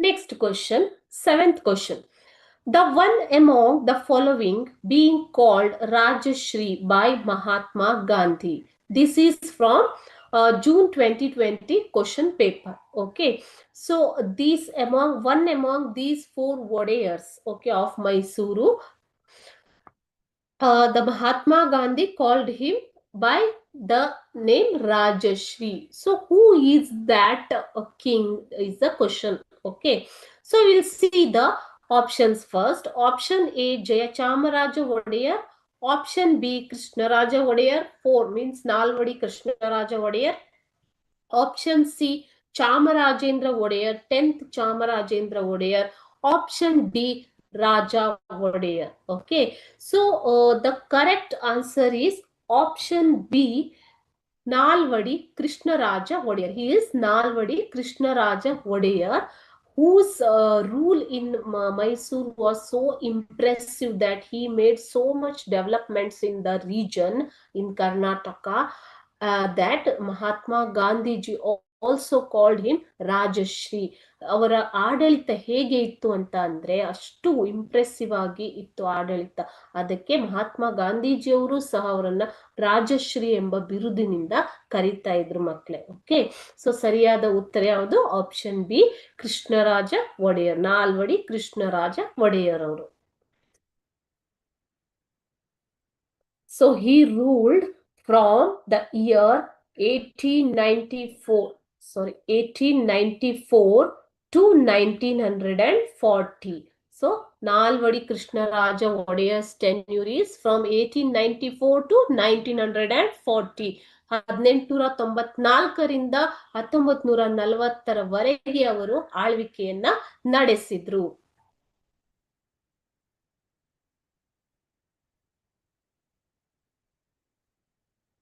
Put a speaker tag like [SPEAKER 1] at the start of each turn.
[SPEAKER 1] Next question, seventh question. The one among the following being called Rajashri by Mahatma Gandhi. This is from June 2020 question paper. Okay, so these among these four warriors, okay, of Mysuru, the Mahatma Gandhi called him by the name Rajashri. So who is that king is the question. Okay, so we'll see the options first. Option A, Jayachamaraja Wadiyar. Option B, Krishnaraja Wadiyar. 4 means Nalvadi Krishnaraja Wadiyar. Option C, Chamarajendra Wadiyar, 10th Chamarajendra Wadiyar. Option D, Raja Wadiyar. Okay, so the correct answer is option B, Nalvadi Krishnaraja Wadiyar. He is Nalvadi Krishnaraja Wadiyar, whose rule in Mysore was so impressive that he made so much developments in the region in Karnataka, that Mahatma Gandhiji also called him Rajashri. ಅವರ ಆಡಳಿತ ಹೇಗೆ ಇತ್ತು ಅಂತ ಅಂದ್ರೆ ಅಷ್ಟು impressive ಆಗಿ ಇತ್ತು ಆಡಳಿತ. ಅದಕ್ಕೆ ಮಹಾತ್ಮ ಗಾಂಧೀಜಿಯವರು ಸಹ ಅವರನ್ನ ರಾಜಶ್ರೀ ಎಂಬ ಬಿರುದಿನಿಂದ ಕರೀತಾ ಇದ್ರು ಮಕ್ಕಳೇ. ಓಕೆ, ಸೊ ಸರಿಯಾದ ಉತ್ತರ ಯಾವುದು? ಆಪ್ಷನ್ ಬಿ, ಕೃಷ್ಣರಾಜ ಒಡೆಯರ್, ನಾಲ್ವಡಿ ಕೃಷ್ಣರಾಜ ಒಡೆಯರ್ ಅವರು. So he ruled from the year 1894 to 1940. So Nalvadi Krishnaraja Wadiyar's tenure is from 1894 to 1940. 1894ರಿಂದ 1940ರವರೆಗೆ ಅವರು ಆಳ್ವಿಕೆಯನ್ನ ನಡೆಸಿದ್ರು.